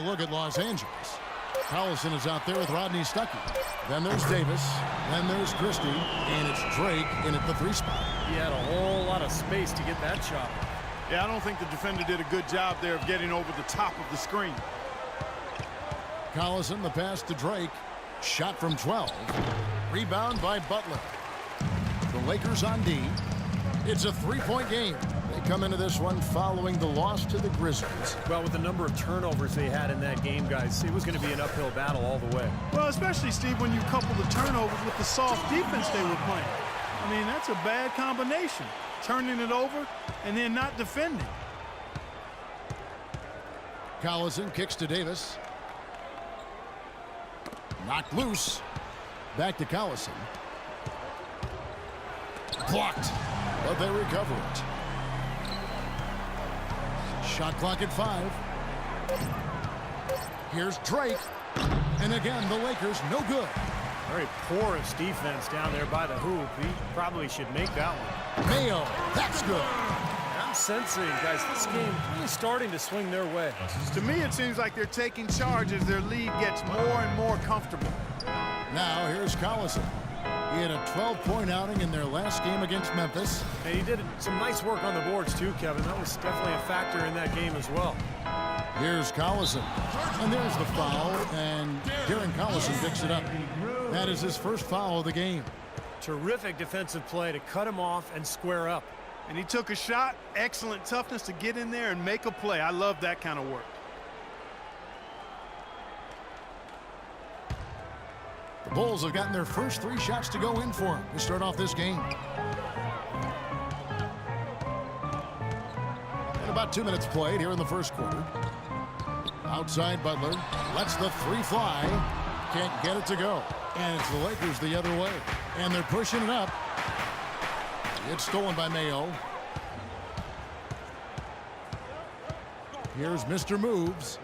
look at Los Angeles. Collison is out there with Rodney Stuckey. Then there's Davis. Then there's Christie. And it's Drake in at the 3 spot. He had a whole lot of space to get that shot. Yeah, I don't think the defender did a good job there of getting over the top of the screen. Collison, the pass to Drake. Shot from 12. Rebound by Butler. The Lakers on D. It's a 3-point game. They come into this one following the loss to the Grizzlies. Well, with the number of turnovers they had in that game, guys, it was going to be an uphill battle all the way. Well, especially, Steve, when you couple the turnovers with the soft defense they were playing. I mean, that's a bad combination. Turning it over and then not defending. Collison kicks to Davis. Knocked loose. Back to Collison. Blocked, but they recover it. Shot clock at 5. Here's Drake. And again, the Lakers no good. Very porous defense down there by the hoop. He probably should make that one. Mayo, that's good. I'm sensing, guys, this game really starting to swing their way. To me, it seems like they're taking charge as their lead gets more and more comfortable. Now here's Collison. He had a 12-point outing in their last game against Memphis. And he did some nice work on the boards too, Kevin. That was definitely a factor in that game as well. Here's Collison. And there's the foul, and Darren Collison picks it up. That is his first foul of the game. Terrific defensive play to cut him off and square up. And he took a shot. Excellent toughness to get in there and make a play. I love that kind of work. The Bulls have gotten their first 3 shots to go in for them to start off this game. And about 2 minutes played here in the first quarter. Outside Butler. Lets the 3 fly. Can't get it to go. And it's the Lakers the other way. And they're pushing it up. It's stolen by Mayo. Here's Mr. Moves.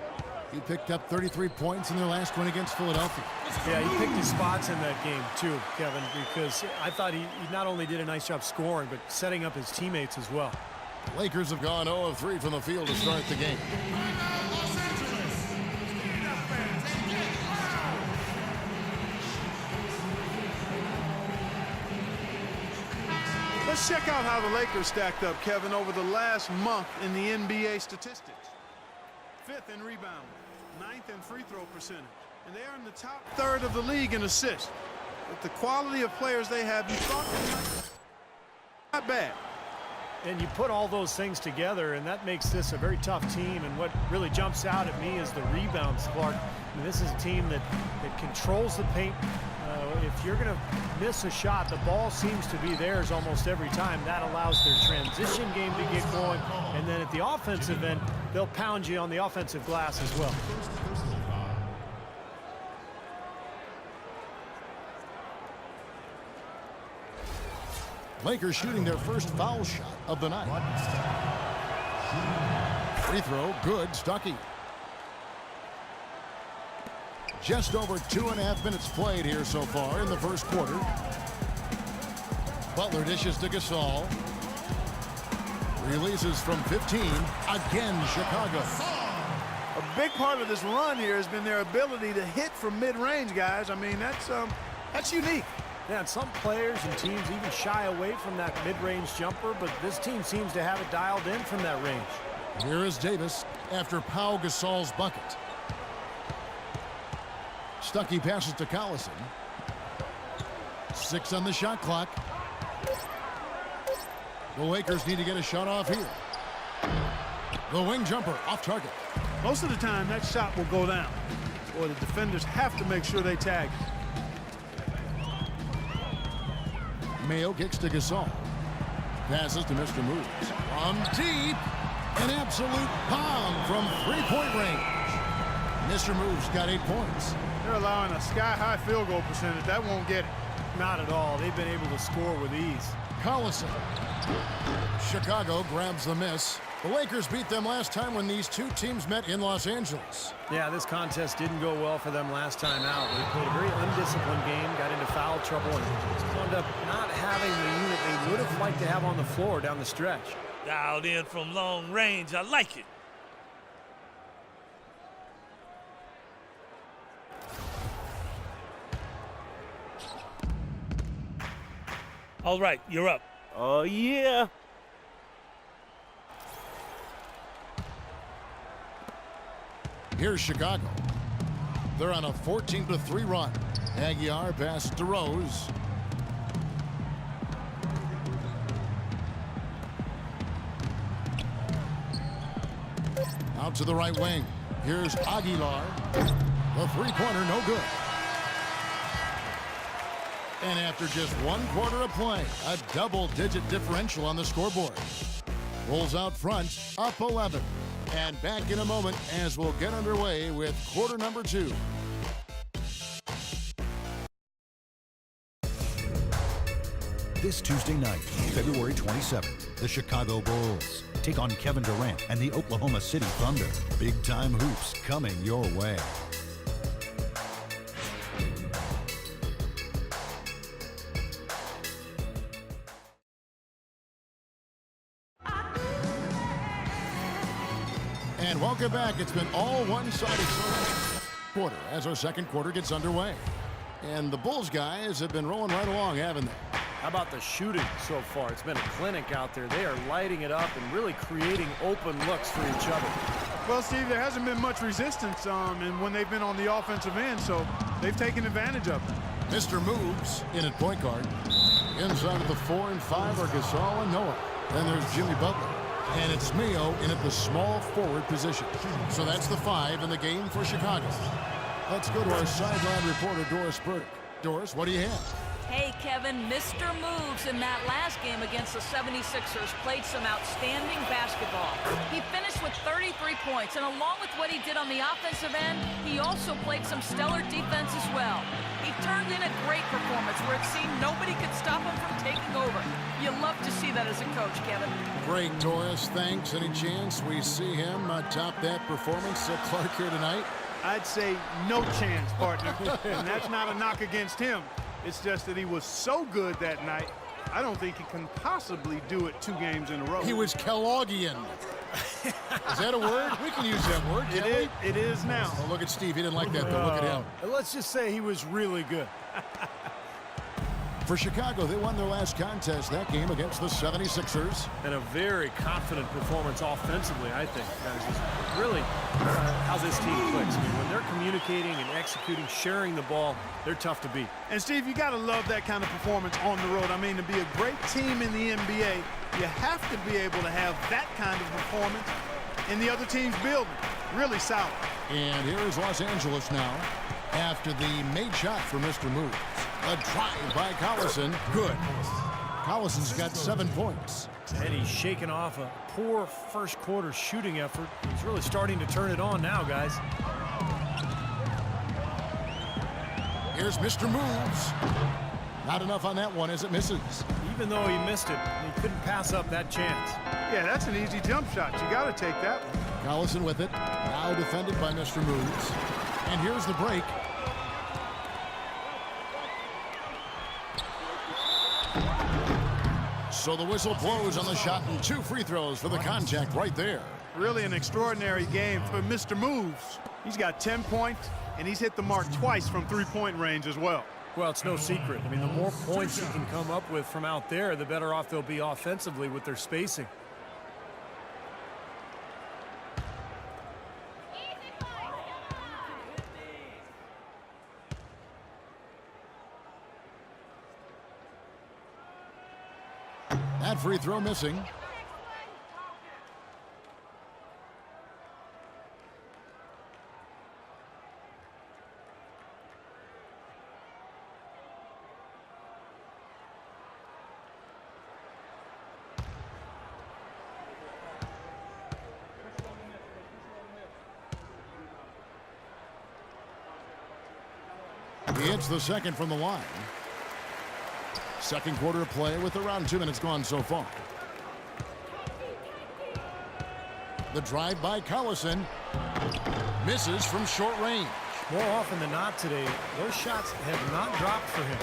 He picked up 33 points in their last win against Philadelphia. Yeah, he picked his spots in that game too, Kevin, because I thought he not only did a nice job scoring, but setting up his teammates as well. The Lakers have gone 0 of 3 from the field to start the game. Let's check out how the Lakers stacked up, Kevin, over the last month in the NBA statistics. 5th in rebound, 9th in free throw percentage, and they are in the top 1/3 of the league in assists. With the quality of players they have, you thought they might not bad. And you put all those things together, and that makes this a very tough team. And what really jumps out at me is the rebounds, Clark. I mean, this is a team that controls the paint. If you're going to miss a shot, the ball seems to be theirs almost every time. That allows their transition game to get going. And then at the offensive end, they'll pound you on the offensive glass as well. Lakers shooting their first foul shot of the night. Free throw, good. Stuckey. Just over 2.5 minutes played here so far in the first quarter. Butler dishes to Gasol. Releases from 15. Again, Chicago. A big part of this run here has been their ability to hit from mid-range, guys. I mean, that's unique. Yeah, and some players and teams even shy away from that mid-range jumper, but this team seems to have it dialed in from that range. Here is Davis after Pau Gasol's bucket. Stuckey passes to Collison. 6 on the shot clock. The Lakers need to get a shot off here. The wing jumper off target. Most of the time, that shot will go down, or the defenders have to make sure they tag it. Mayo kicks to Gasol. Passes to Mr. Moves. From deep. An absolute bomb from 3-point range. Mr. Moves got 8 points. They're allowing a sky-high field goal percentage. That won't get it. Not at all. They've been able to score with ease. Collison. Chicago grabs the miss. The Lakers beat them last time when these two teams met in Los Angeles. Yeah, this contest didn't go well for them last time out. They played a very undisciplined game, got into foul trouble, and wound up not having the unit they would have liked to have on the floor down the stretch. Dialed in from long range. I like it. All right, you're up. Oh, yeah. Here's Chicago. They're on a 14-3 run. Aguiar passes to Rose. Out to the right wing. Here's Aguilar. The three-pointer, no good. And after just 1 quarter of play, a double-digit differential on the scoreboard. Rolls out front, up 11. And back in a moment as we'll get underway with quarter number 2. This Tuesday night, February 27th, the Chicago Bulls take on Kevin Durant and the Oklahoma City Thunder. Big-time hoops coming your way. And welcome back. It's been all one-sided quarter as our second quarter gets underway. And the Bulls guys have been rolling right along, haven't they? How about the shooting so far? It's been a clinic out there. They are lighting it up and really creating open looks for each other. Well, Steve, there hasn't been much resistance and when they've been on the offensive end, so they've taken advantage of it. Mr. Moves in at point guard. Inside of the 4 and 5 are Gasol and Noah. Then there's Jimmy Butler. And it's Mayo in at the small forward position. So that's the 5 in the game for Chicago. Let's go to our sideline reporter, Doris Burdick. Doris, what do you have? Hey, Kevin, Mr. Moves in that last game against the 76ers played some outstanding basketball. He finished with 33 points, and along with what he did on the offensive end, he also played some stellar defense as well. He turned in a great performance where it seemed nobody could stop him from taking over. You love to see that as a coach, Kevin. Great, Doris. Thanks. Any chance we see him top that performance at Clark here tonight? I'd say no chance, partner. And that's not a knock against him. It's just that he was so good that night, I don't think he can possibly do it 2 games in a row. He was Kelloggian. Is that a word? We can use that word, can't we? It is now. Oh, look at Steve. He didn't like that, though. Look at him. Let's just say he was really good. For Chicago, they won their last contest that game against the 76ers. And a very confident performance offensively, I think. Guys, is really how this team clicks. I mean, when they're communicating and executing, sharing the ball, they're tough to beat. And, Steve, you got to love that kind of performance on the road. I mean, to be a great team in the NBA, you have to be able to have that kind of performance in the other team's building. Really solid. And here is Los Angeles now after the made shot for Mr. Moves. A drive by Collison. Good. Collison's got 7 points. And he's shaking off a poor first quarter shooting effort. He's really starting to turn it on now, guys. Here's Mr. Moves. Not enough on that one as it misses. Even though he missed it, he couldn't pass up that chance. Yeah, that's an easy jump shot. You got to take that one. Collison with it. Now defended by Mr. Moves. And here's the break. So the whistle blows on the shot and 2 free throws for the contact right there. Really an extraordinary game for Mr. Moves. He's got 10 points, and he's hit the mark twice from 3-point range as well. Well, it's no secret. I mean, the more points you can come up with from out there, the better off they'll be offensively with their spacing. That free throw missing. He hits the second from the line. Second quarter of play with around 2 minutes gone so far. The drive by Collison. Misses from short range. More often than not today, those shots have not dropped for him.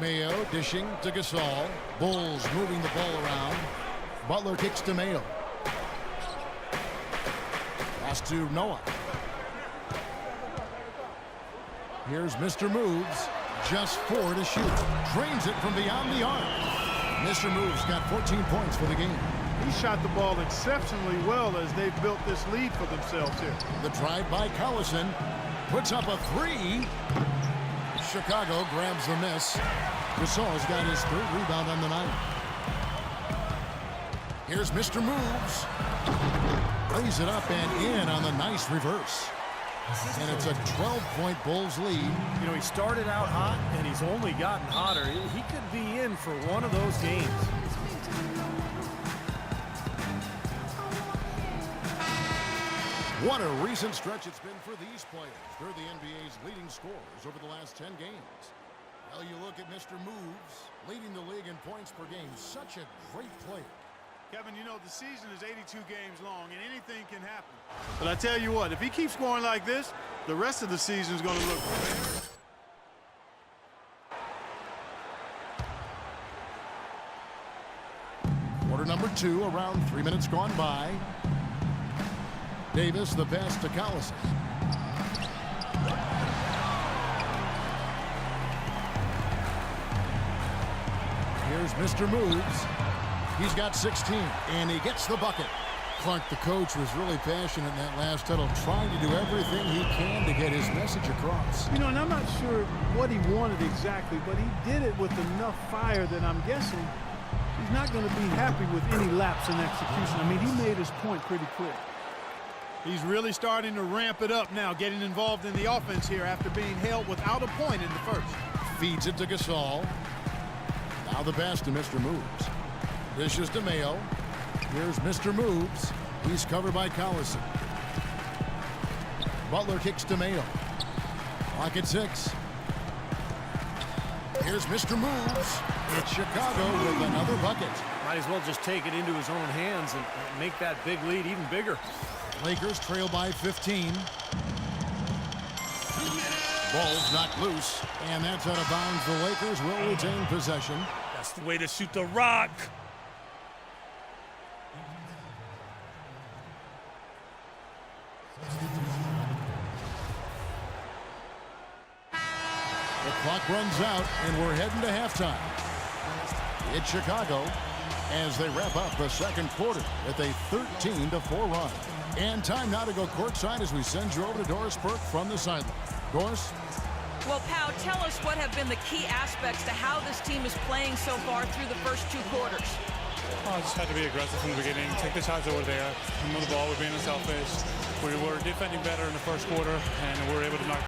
Mayo dishing to Gasol. Bulls moving the ball around. Butler kicks to Mayo. Pass to Noah. Here's Mr. Moves. Just 4 to shoot. Drains it from beyond the arc. Mr. Moves got 14 points for the game. He shot the ball exceptionally well as they've built this lead for themselves here. The drive by Collison puts up a three. Chicago grabs the miss. Gasol's got his third rebound on the night. Here's Mr. Moves. Lays it up and in on the nice reverse. And it's a 12-point Bulls lead. You know, he started out hot, and he's only gotten hotter. He could be in for one of those games. What a recent stretch it's been for these players. They're the NBA's leading scorers over the last 10 games. Well, you look at Mr. Moves, leading the league in points per game. Such a great player. Kevin, you know, the season is 82 games long, and anything can happen. But I tell you what, if he keeps scoring like this, the rest of the season is going to look fair. Quarter number 2, around 3 minutes gone by. Davis, the pass to Collison. Here's Mr. Moves. He's got 16, and he gets the bucket. Clark, the coach, was really passionate in that last huddle, trying to do everything he can to get his message across. You know, and I'm not sure what he wanted exactly, but he did it with enough fire that I'm guessing he's not going to be happy with any lapse in execution. I mean, he made his point pretty clear. He's really starting to ramp it up now, getting involved in the offense here after being held without a point in the first. Feeds it to Gasol. Now the pass to Mr. Moves. Dishes to Mayo. Here's Mr. Moves. He's covered by Collison. Butler kicks to Mayo. Clock at 6. Here's Mr. Moves. It's Chicago with another bucket. Might as well just take it into his own hands and make that big lead even bigger. Lakers trail by 15. Ball's knocked loose, and that's out of bounds. The Lakers will retain possession. That's the way to shoot the rock. The clock runs out, and we're heading to halftime. It's Chicago as they wrap up the second quarter with a 13-4 run. And time now to go courtside as we send you over to Doris Burke from the sideline. Doris? Well, Pau, tell us what have been the key aspects to how this team is playing so far through the first 2 quarters. I just had to be aggressive from the beginning, take the shots over there, move the ball, we're being unselfish. We were defending better in the first quarter, and we were able